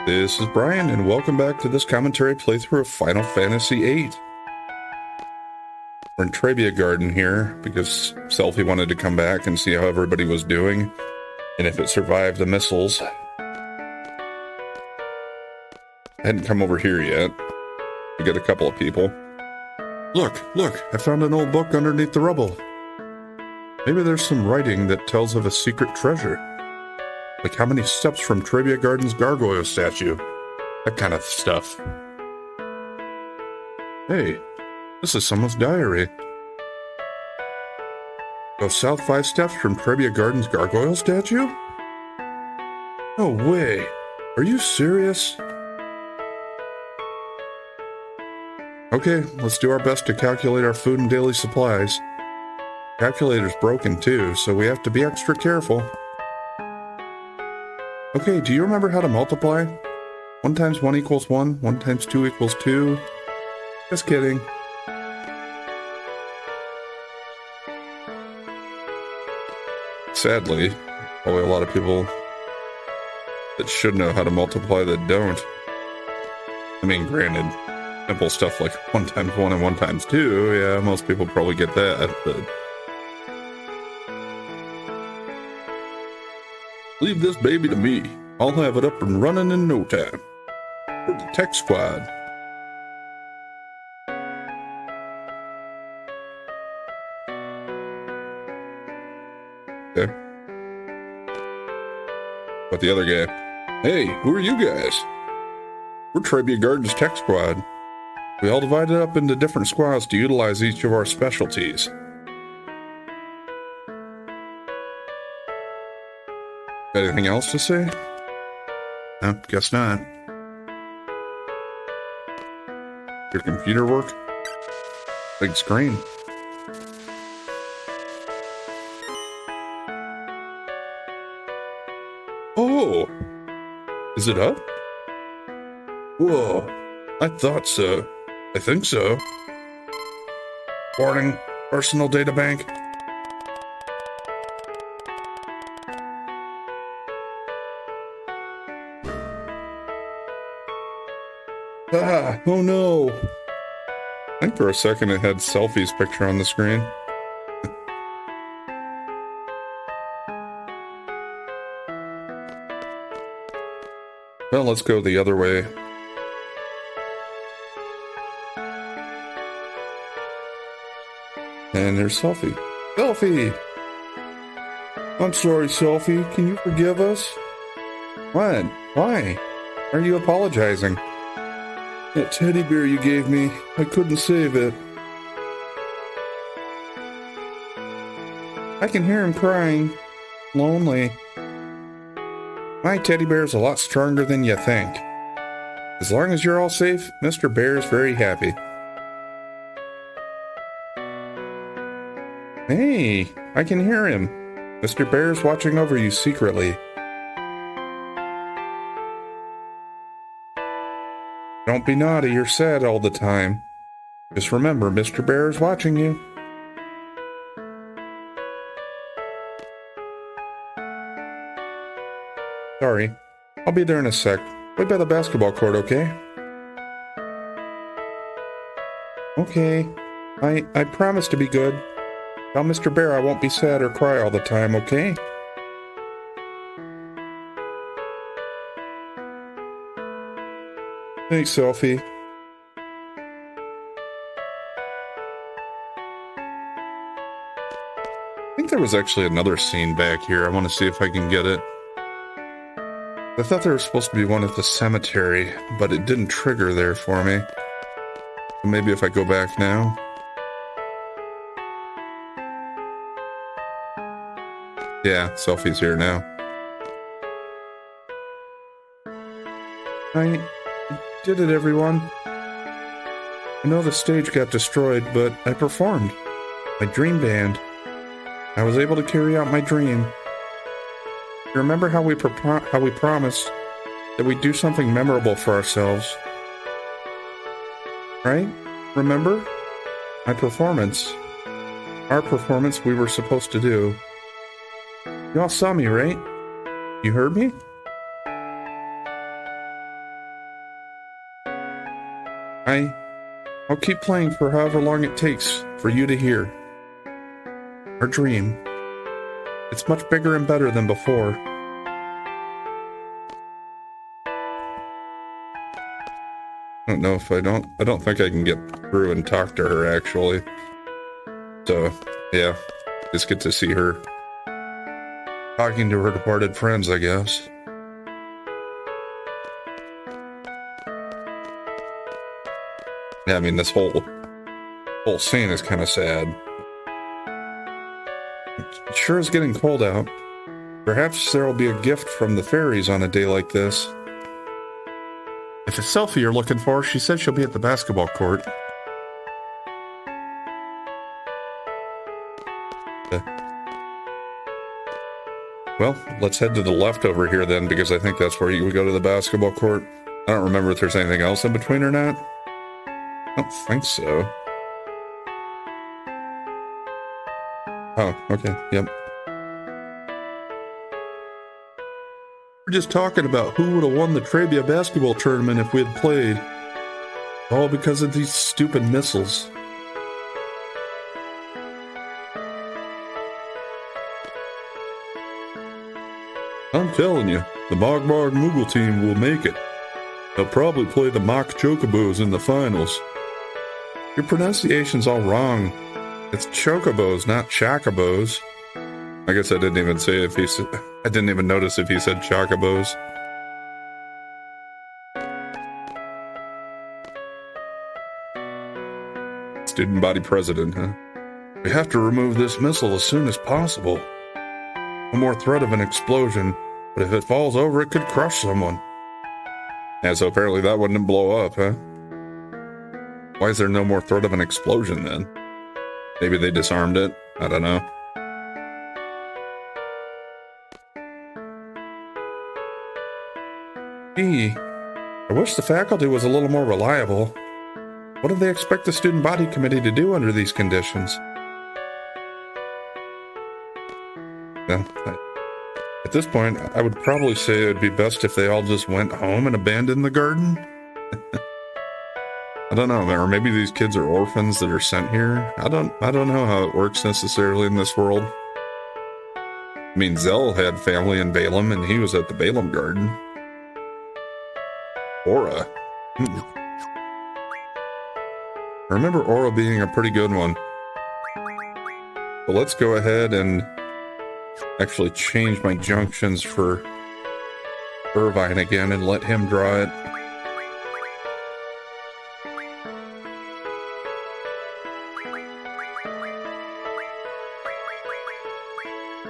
This is Brian, and welcome back to this commentary playthrough of Final Fantasy VIII. We're in Trebia Garden here, because Selphie wanted to come back and see how everybody was doing, and if it survived the missiles. I hadn't come over here yet. We got a couple of people. Look, I found an old book underneath the rubble. Maybe there's some writing that tells of a secret treasure. Like how many steps from Trebia Garden's gargoyle statue. That kind of stuff. Hey, this is someone's diary. Go south 5 steps from Trebia Garden's gargoyle statue? No way. Are you serious? Okay, let's do our best to calculate our food and daily supplies. Calculator's broken too, so we have to be extra careful. Okay, do you remember how to multiply? 1 times 1 equals 1, 1 times 2 equals 2. Just kidding. Sadly, probably a lot of people that should know how to multiply that don't. I mean, granted, simple stuff like 1 times 1 and 1 times 2, yeah, most people probably get that, but... Leave this baby to me. I'll have it up and running in no time. For the tech squad. Okay. But the other guy. Hey, who are you guys? We're Trebia Garden's tech squad. We all divided up into different squads to utilize each of our specialties. Got anything else to say? No, guess not. Your computer work? Big screen. Oh! Is it up? Whoa. I thought so. I think so. Warning. Personal data bank. Ah, oh no. I think for a second it had Selphie's picture on the screen. Well, let's go the other way. And there's Selphie. Selphie! I'm sorry, Selphie. Can you forgive us? What? Why? Are you apologizing? That teddy bear you gave me, I couldn't save it. I can hear him crying. Lonely. My teddy bear's a lot stronger than you think. As long as you're all safe, Mr. Bear's very happy. Hey, I can hear him. Mr. Bear's watching over you secretly. Don't be naughty or sad all the time. Just remember, Mr. Bear is watching you. Sorry. I'll be there in a sec. Wait by the basketball court, okay? Okay. I promise to be good. Tell Mr. Bear I won't be sad or cry all the time, okay? Thanks, Selphie. I think there was actually another scene back here. I want to see if I can get it. I thought there was supposed to be one at the cemetery, but it didn't trigger there for me. So maybe if I go back now. Yeah, Selphie's here now. I did it, everyone. I know the stage got destroyed, but I performed. My dream band. I was able to carry out my dream. You remember how we promised that we'd do something memorable for ourselves? Right? Remember? My performance. Our performance we were supposed to do. You all saw me, right? You heard me? I'll keep playing for however long it takes for you to hear. Our dream. It's much bigger and better than before. I don't know if I don't think I can get through and talk to her, actually. So, yeah, just get to see her talking to her departed friends, I guess. Yeah, I mean, this whole scene is kind of sad. It sure is getting cold out. Perhaps there will be a gift from the fairies on a day like this. If it's Selfie you're looking for, she said she'll be at the basketball court. Well, let's head to the left over here then, because I think that's where we go to the basketball court. I don't remember if there's anything else in between or not. I don't think so. Oh, okay, yep. We're just talking about who would have won the Trabia basketball tournament if we had played. All because of these stupid missiles. I'm telling you, the Mogmog Moogle team will make it. They'll probably play the Mock Chocobos in the finals. Your pronunciation's all wrong. It's Chocobos, not Chocobos. I guess I didn't even say if he said... I didn't even notice if he said Chocobos. Student body president, huh? We have to remove this missile as soon as possible. No more threat of an explosion, but if it falls over, it could crush someone. Yeah, so apparently that wouldn't blow up, huh? Why is there no more threat of an explosion then? Maybe they disarmed it? I don't know. Gee, I wish the faculty was a little more reliable. What do they expect the student body committee to do under these conditions? Well, at this point, I would probably say it would be best if they all just went home and abandoned the garden. I don't know, or maybe these kids are orphans that are sent here. I don't know how it works necessarily in this world. I mean, Zell had family in Balaam, and he was at the Balaam garden. Aura. I remember Aura being a pretty good one. But let's go ahead and actually change my junctions for Irvine again and let him draw it.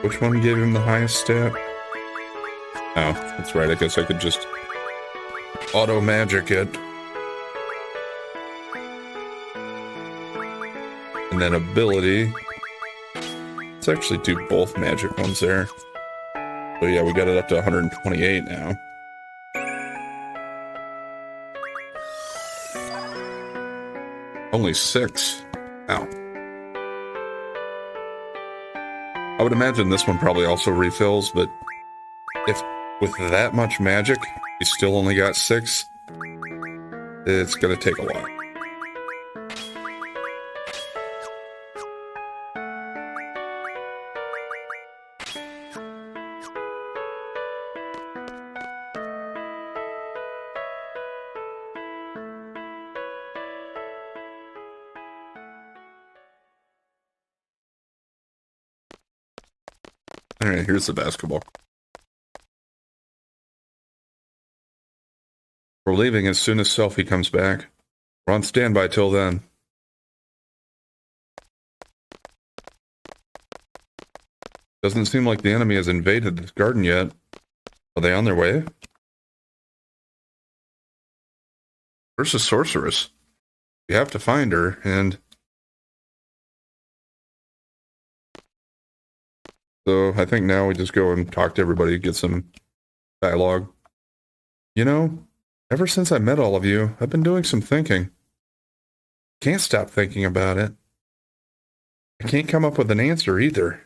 Which one gave him the highest stat? Oh, that's right. I guess I could just auto magic it. And then ability. Let's actually do both magic ones there. So yeah, we got it up to 128 now. Only 6. Ow. I would imagine this one probably also refills, but if with that much magic, you still only got 6, it's gonna take a while. Alright, here's the basketball. We're leaving as soon as Selfie comes back. We're on standby till then. Doesn't seem like the enemy has invaded this garden yet. Are they on their way? Where's the sorceress? We have to find her, and... So I think now we just go and talk to everybody, get some dialogue. You know, ever since I met all of you, I've been doing some thinking. Can't stop thinking about it. I can't come up with an answer either.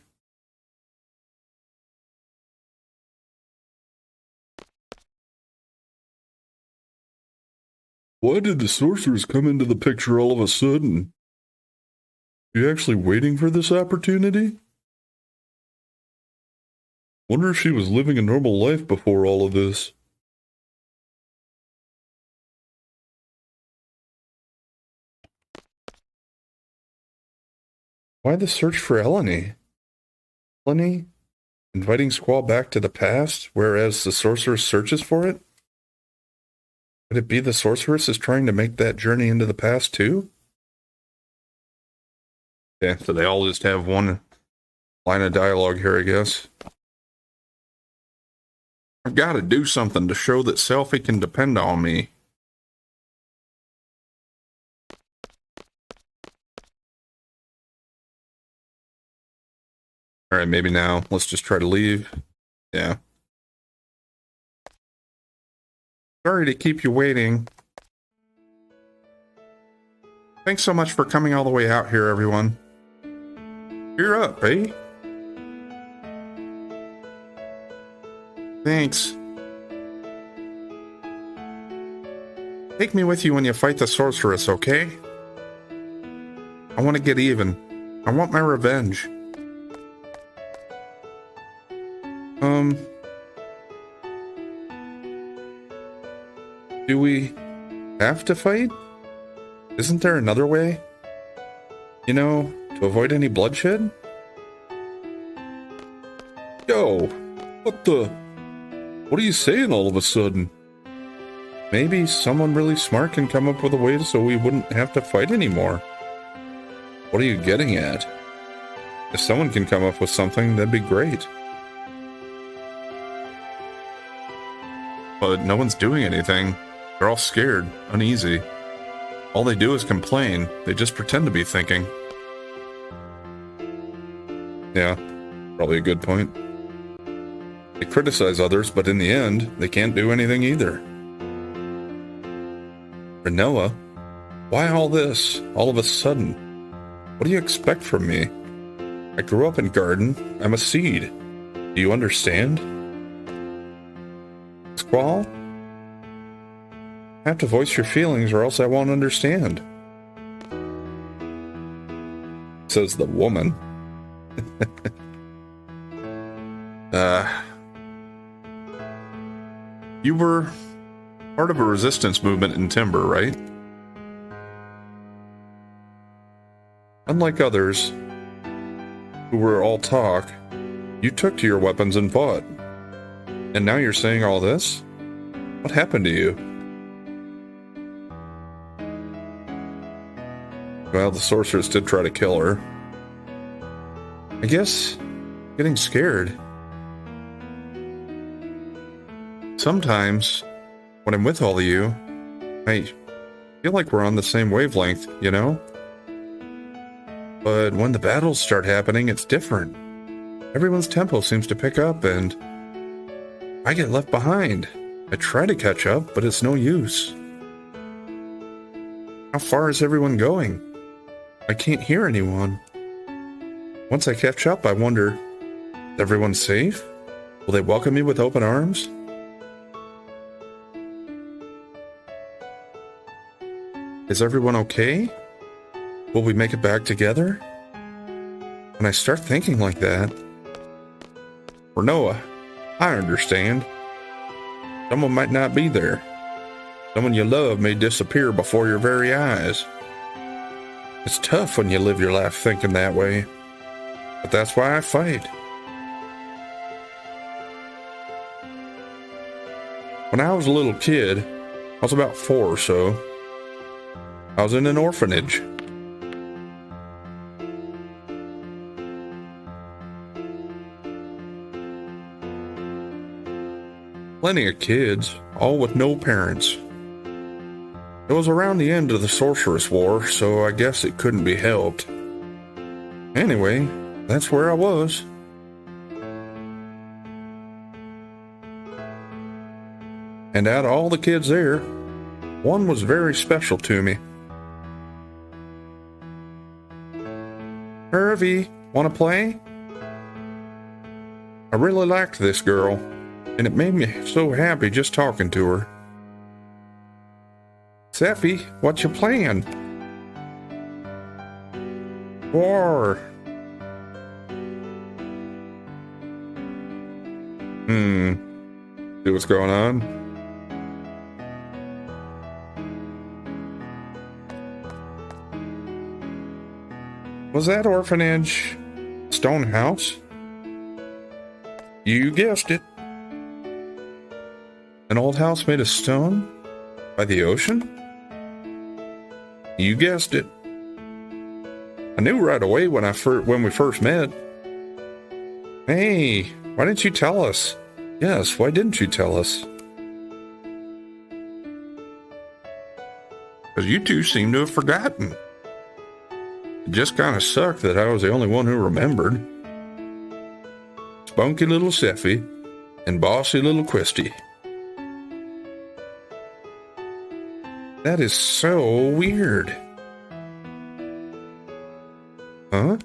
Why did the sorceress come into the picture all of a sudden? You actually waiting for this opportunity? Wonder if she was living a normal life before all of this. Why the search for Eleni? Eleni? Inviting Squall back to the past, whereas the sorceress searches for it? Could it be the sorceress is trying to make that journey into the past too? Yeah, so they all just have one line of dialogue here, I guess. I've got to do something to show that Selphie can depend on me. Alright, maybe now. Let's just try to leave. Yeah. Sorry to keep you waiting. Thanks so much for coming all the way out here, everyone. Cheer up, eh? Thanks. Take me with you when you fight the sorceress, okay? I want to get even. I want my revenge. Do we have to fight? Isn't there another way? You know, to avoid any bloodshed? Yo, what are you saying all of a sudden? Maybe someone really smart can come up with a way so we wouldn't have to fight anymore. What are you getting at? If someone can come up with something, that'd be great. But no one's doing anything. They're all scared, uneasy. All they do is complain. They just pretend to be thinking. Yeah, probably a good point. They criticize others, but in the end, they can't do anything either. Renoa, why all this, all of a sudden? What do you expect from me? I grew up in Garden. I'm a seed. Do you understand? Squall? Have to voice your feelings or else I won't understand. Says the woman. You were part of a resistance movement in Timber, right? Unlike others, who were all talk, you took to your weapons and fought. And now you're saying all this? What happened to you? Well, the sorceress did try to kill her. I guess getting scared. Sometimes, when I'm with all of you, I feel like we're on the same wavelength, you know? But when the battles start happening, it's different. Everyone's tempo seems to pick up, and I get left behind. I try to catch up, but it's no use. How far is everyone going? I can't hear anyone. Once I catch up, I wonder, is everyone safe? Will they welcome me with open arms? Is everyone okay? Will we make it back together? When I start thinking like that... Renoa, I understand. Someone might not be there. Someone you love may disappear before your very eyes. It's tough when you live your life thinking that way. But that's why I fight. When I was a little kid, I was about 4 or so. I was in an orphanage. Plenty of kids, all with no parents. It was around the end of the Sorceress War, so I guess it couldn't be helped. Anyway, that's where I was. And out of all the kids there, one was very special to me. Hervey, wanna play? I really liked this girl, and it made me so happy just talking to her. Seffy, what's your plan? War. See what's going on? Was that orphanage stone house? You guessed it. An old house made of stone? By the ocean? You guessed it. I knew right away when we first met. Hey, why didn't you tell us? Yes, why didn't you tell us? Because you two seem to have forgotten. It just kind of sucked that I was the only one who remembered. Spunky little Seffy and bossy little Questy. That is so weird. Huh?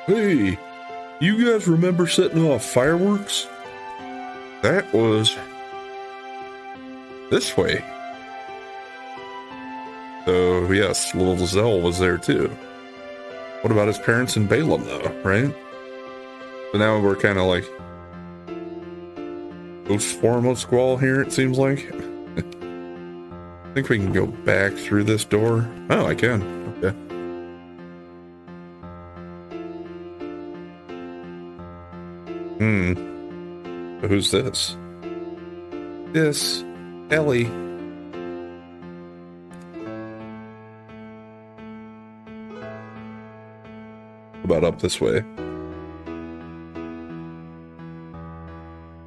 Hey, you guys remember setting off fireworks? That was this way. So, yes, little Zell was there too. What about his parents in Balaam, though, right? So now we're kind of like Ghost form of Squall here, it seems like. I think we can go back through this door. Oh, I can. Okay. So who's this? This Ellie. About up this way.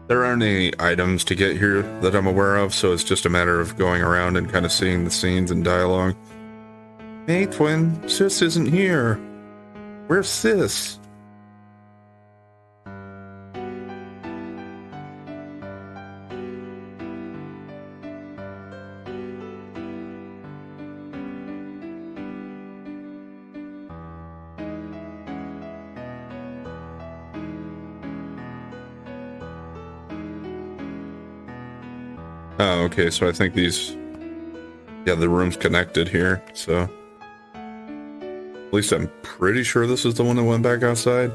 There aren't any items to get here that I'm aware of, so it's just a matter of going around and kind of seeing the scenes and dialogue. Hey, twin, Sis isn't here. Where's Sis? Oh, okay, so I think these... Yeah, the room's connected here, so... At least I'm pretty sure this is the one that went back outside.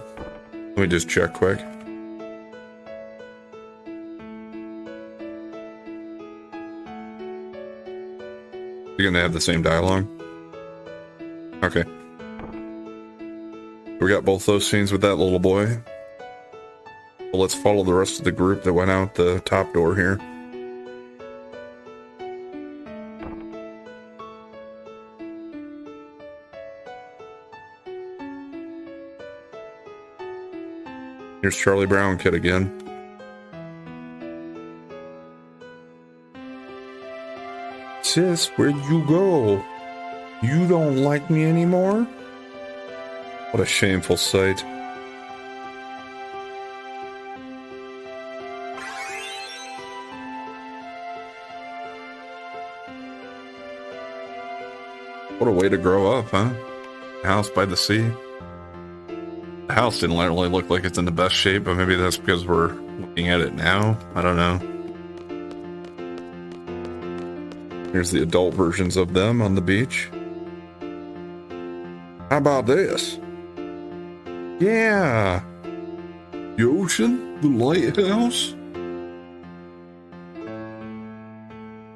Let me just check quick. You're gonna have the same dialogue? Okay. We got both those scenes with that little boy. Well, let's follow the rest of the group that went out the top door here. Here's Charlie Brown Kid again. Sis, where'd you go? You don't like me anymore? What a shameful sight. What a way to grow up, huh? House by the sea. The house didn't really look like it's in the best shape, but maybe that's because we're looking at it now. I don't know. Here's the adult versions of them on the beach. How about this? Yeah. The ocean? The lighthouse?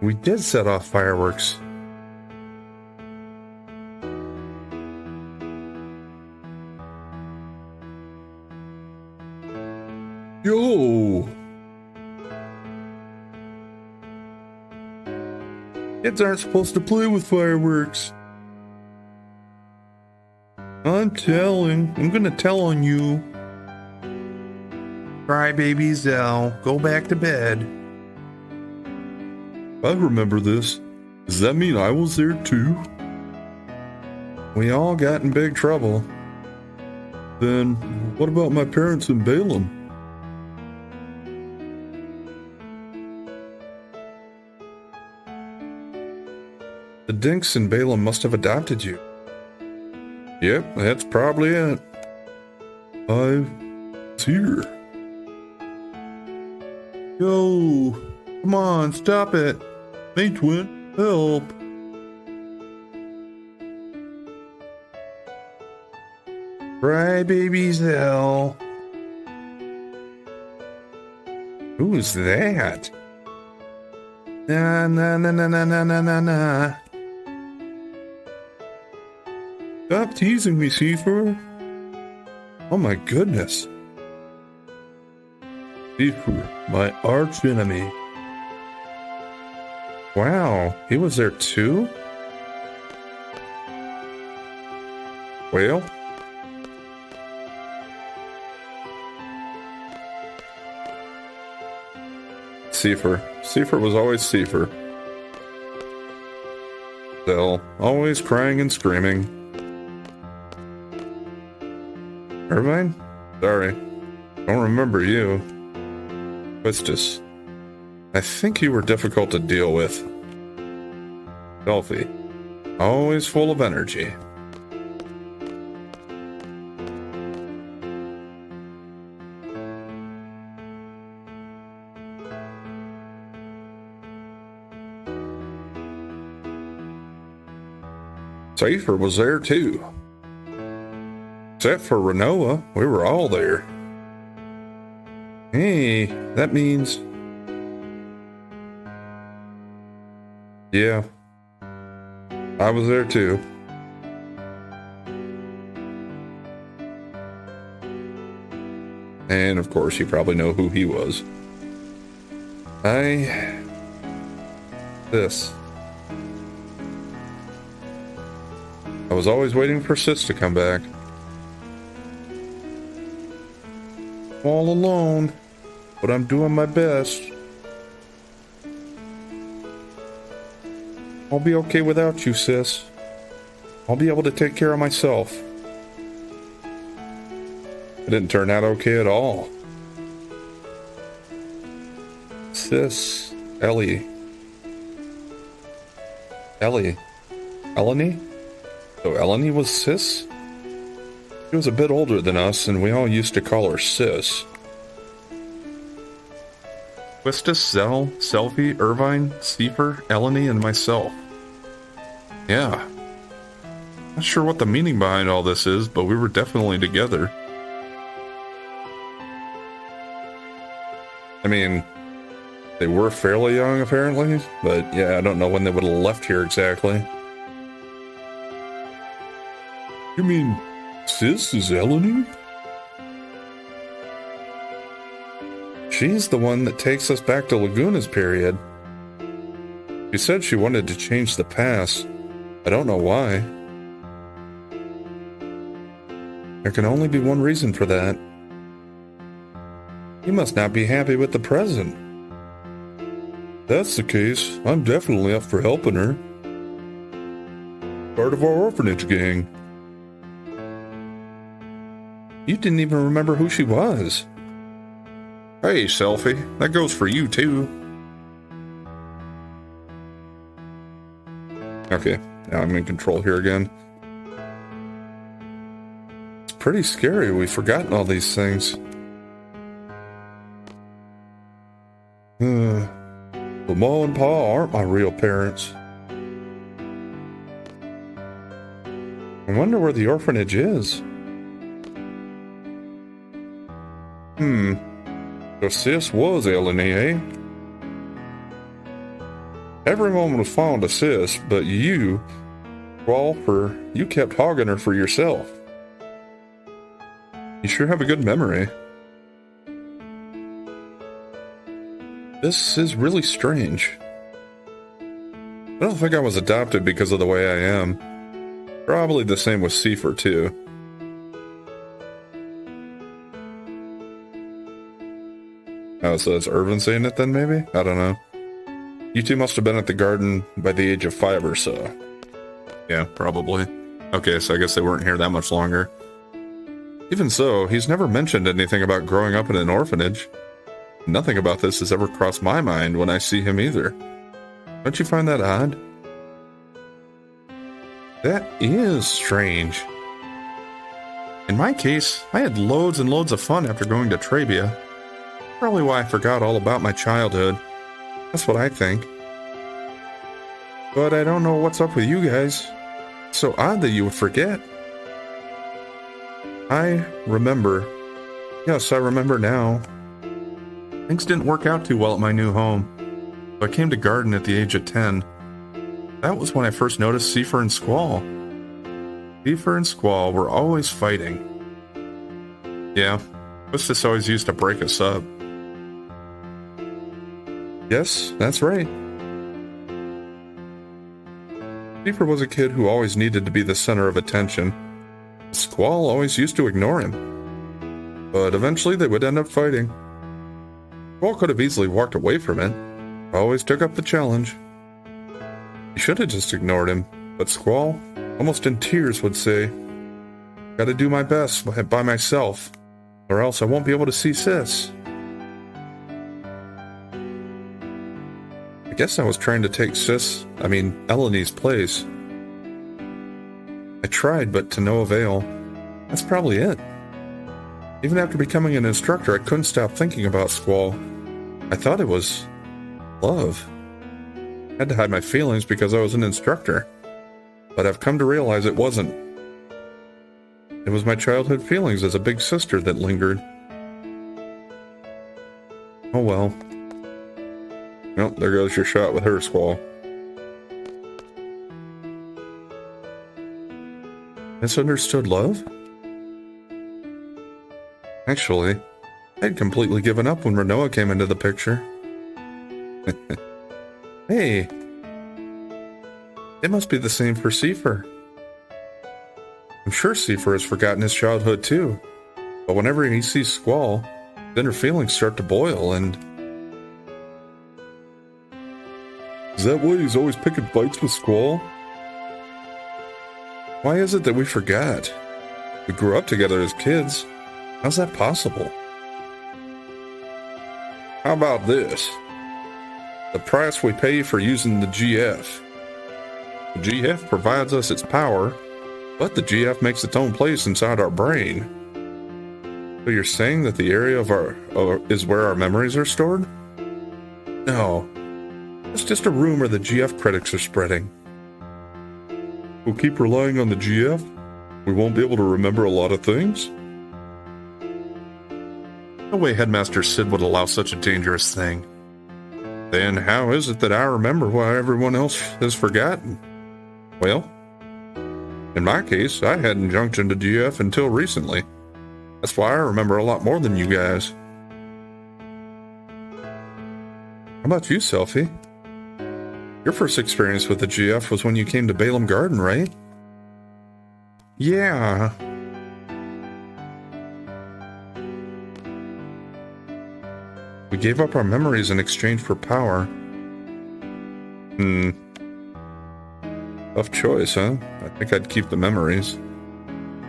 We did set off fireworks. Yo! Kids aren't supposed to play with fireworks. I'm gonna tell on you. Crybaby Zell, go back to bed. I remember this. Does that mean I was there too? We all got in big trouble. Then, what about my parents in Balaam? The dinks in Balaam must have adopted you. Yep, that's probably it. I was here. Yo, Come on, stop it. Hey, twin, help. Crybabies hell. Who's that? Nah, nah, nah, nah, nah, nah, nah, nah, nah. Stop teasing me, Seifer. Oh my goodness. Seifer, my arch enemy. Wow, he was there too? Well? Seifer. Seifer was always Seifer. Still, always crying and screaming. Irvine? Sorry. Don't remember you. Quistis. I think you were difficult to deal with. Selfie. Always full of energy. Seifer was there too. Except for Renoa, we were all there. Hey, that means... Yeah, I was there too. And of course, you probably know who he was. This. I was always waiting for Sis to come back. All alone, but I'm doing my best. I'll be okay without you, Sis. I'll be able to take care of myself. It didn't turn out okay at all. Sis, Ellie. Eleni? So Eleni was Sis? She was a bit older than us, and we all used to call her Sis. Quistis, Zell, Selfie, Irvine, Seifer, Eleni, and myself. Yeah. Not sure what the meaning behind all this is, but we were definitely together. I mean, they were fairly young, apparently, but yeah, I don't know when they would have left here exactly. You mean Sis is Eleni? She's the one that takes us back to Laguna's period. She said she wanted to change the past. I don't know why. There can only be one reason for that. You must not be happy with the present. If that's the case, I'm definitely up for helping her. Part of our orphanage gang. You didn't even remember who she was. Hey, Selfie, that goes for you too. Okay, now I'm in control here again. It's pretty scary we've forgotten all these things. But Ma and Pa aren't my real parents. I wonder where the orphanage is. So Sis was Eleni, eh? Everyone was fond of Sis, but you, you kept hogging her for yourself. You sure have a good memory. This is really strange. I don't think I was adopted because of the way I am. Probably the same with Seifer, too. Oh, so that's Irvin saying it then, maybe? I don't know. You two must have been at the garden by the age of 5 or so. Yeah, probably. Okay, so I guess they weren't here that much longer. Even so, he's never mentioned anything about growing up in an orphanage. Nothing about this has ever crossed my mind when I see him either. Don't you find that odd? That is strange. In my case, I had loads and loads of fun after going to Trabia. Probably why I forgot all about my childhood. That's what I think. But I don't know what's up with you guys. It's so odd that you would forget. I remember. Yes, I remember now. Things didn't work out too well at my new home. So I came to Garden at the age of 10. That was when I first noticed Seifer and Squall. Seifer and Squall were always fighting. Yeah, Hostess always used to break us up. Yes, that's right. Seifer was a kid who always needed to be the center of attention. Squall always used to ignore him. But eventually they would end up fighting. Squall could have easily walked away from it. Always took up the challenge. He should have just ignored him, but Squall, almost in tears, would say, "Gotta do my best by myself, or else I won't be able to see Sis." I guess I was trying to take Eleni's place. I tried, but to no avail. That's probably it. Even after becoming an instructor, I couldn't stop thinking about Squall. I thought it was love. I had to hide my feelings because I was an instructor. But I've come to realize it wasn't. It was my childhood feelings as a big sister that lingered. Oh well. Well, there goes your shot with her, Squall. Misunderstood love? Actually, I'd completely given up when Renoa came into the picture. Hey, it must be the same for Seifer. I'm sure Seifer has forgotten his childhood too, but whenever he sees Squall, then her feelings start to boil and... Is that why he's always picking fights with Squall? Why is it that we forgot? We grew up together as kids. How's that possible? How about this? The price we pay for using the GF. The GF provides us its power, but the GF makes its own place inside our brain. So you're saying that the area is where our memories are stored? No. It's just a rumor the GF critics are spreading. We'll keep relying on the GF? We won't be able to remember a lot of things? No way Headmaster Sid would allow such a dangerous thing. Then how is it that I remember what everyone else has forgotten? Well, in my case, I hadn't jumped into GF until recently. That's why I remember a lot more than you guys. How about you, Selphie? Your first experience with the GF was when you came to Balaam Garden, right? Yeah. We gave up our memories in exchange for power. Tough choice, huh? I think I'd keep the memories.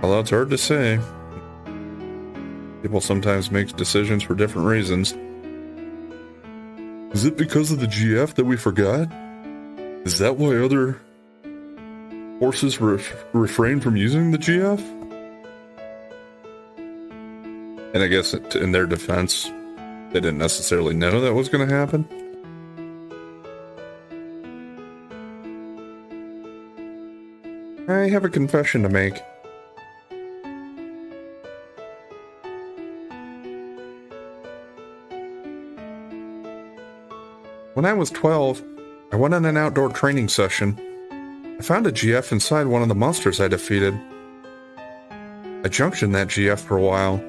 Although it's hard to say. People sometimes make decisions for different reasons. Is it because of the GF that we forgot? Is that why other forces refrain from using the GF? And I guess in their defense, they didn't necessarily know that was going to happen. I have a confession to make. When I was 12, I went on an outdoor training session. I found a GF inside one of the monsters I defeated. I junctioned that GF for a while,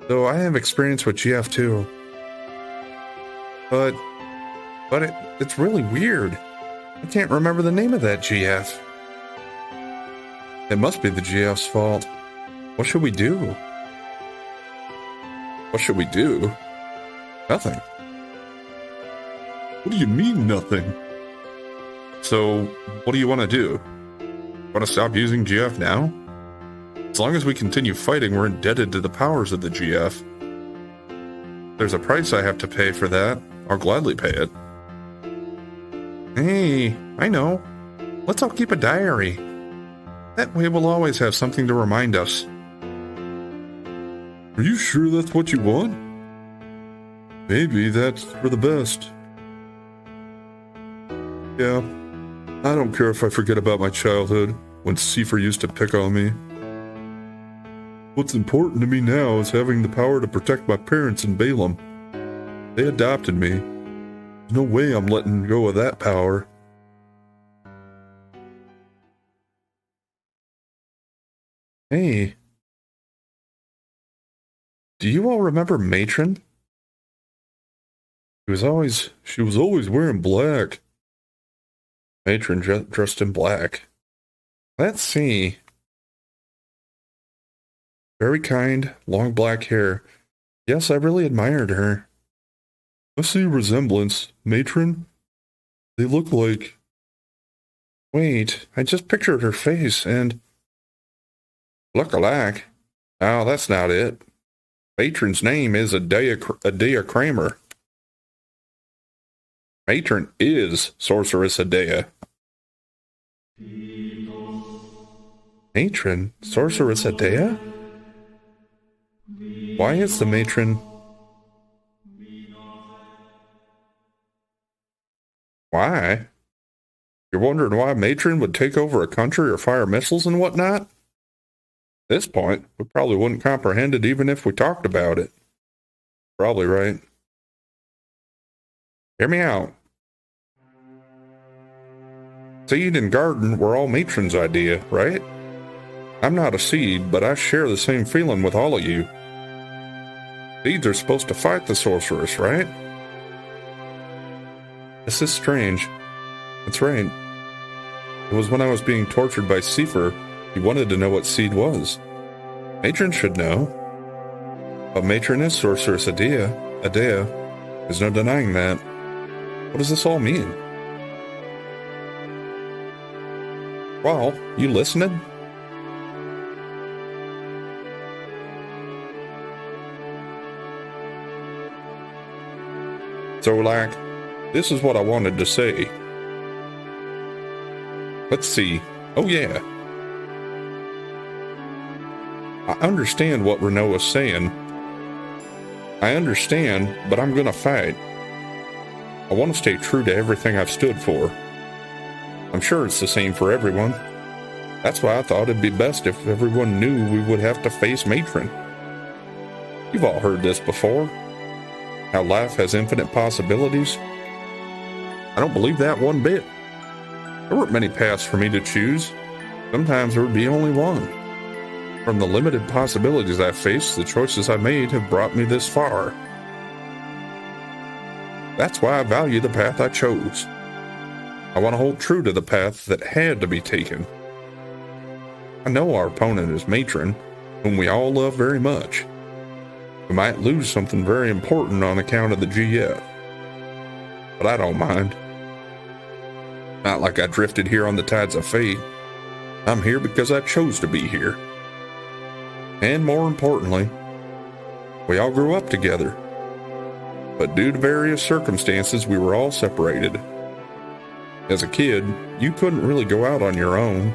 though I have experience with GF too. But it's really weird. I can't remember the name of that GF. It must be the GF's fault. What should we do? What should we do? Nothing. What do you mean, nothing? So, what do you want to do? Want to stop using GF now? As long as we continue fighting, we're indebted to the powers of the GF. There's a price I have to pay for that. I'll gladly pay it. Hey, I know. Let's all keep a diary. That way we'll always have something to remind us. Are you sure that's what you want? Maybe that's for the best. Yeah, I don't care if I forget about my childhood, when Seifer used to pick on me. What's important to me now is having the power to protect my parents in Balaam. They adopted me. There's no way I'm letting go of that power. Hey. Do you all remember Matron? She was always wearing black. Matron dressed in black. Let's see. Very kind, long black hair. Yes, I really admired her. I see a resemblance. Matron? They look like... Wait, I just pictured her face and... Look alike. Oh, that's not it. Matron's name is Adea Kramer. Matron is Sorceress Adea. Matron? Sorceress Adea? Why is the matron... Why? You're wondering why Matron would take over a country or fire missiles and whatnot? At this point, we probably wouldn't comprehend it even if we talked about it. Probably right. Hear me out. Seed and garden were all Matron's idea, right? I'm not a seed, but I share the same feeling with all of you. Seeds are supposed to fight the sorceress, right? This is strange. That's right. It was when I was being tortured by Seifer, he wanted to know what seed was. Matron should know. But Matron is Sorceress Adea. There's no denying that. What does this all mean? Well, you listening? So, like, this is what I wanted to say. Let's see. Oh, yeah. I understand what Renault is saying. I understand, but I'm gonna fight. I want to stay true to everything I've stood for. I'm sure it's the same for everyone. That's why I thought it'd be best if everyone knew we would have to face Matron. You've all heard this before. How life has infinite possibilities. I don't believe that one bit. There weren't many paths for me to choose. Sometimes there would be only one. From the limited possibilities I've faced, the choices I've made have brought me this far. That's why I value the path I chose. I want to hold true to the path that had to be taken. I know our opponent is Matron, whom we all love very much. We might lose something very important on account of the GF. But I don't mind. Not like I drifted here on the tides of fate. I'm here because I chose to be here. And more importantly, we all grew up together. But due to various circumstances, we were all separated. As a kid, you couldn't really go out on your own.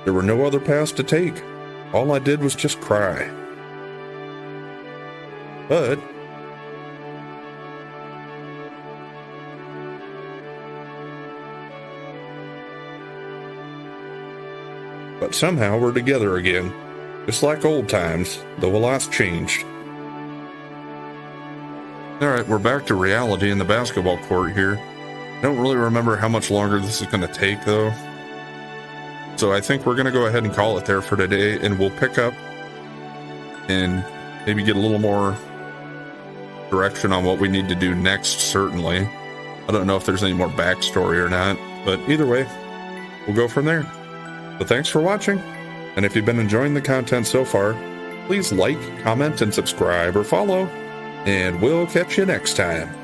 There were no other paths to take. All I did was just cry. But somehow we're together again, just like old times, though a lot's changed. Alright, we're back to reality in the basketball court here. I don't really remember how much longer this is going to take, though. So I think we're going to go ahead and call it there for today, and we'll pick up and maybe get a little more direction on what we need to do next, certainly. I don't know if there's any more backstory or not, but either way, we'll go from there. So thanks for watching, and if you've been enjoying the content so far, please like, comment, and subscribe or follow, and we'll catch you next time.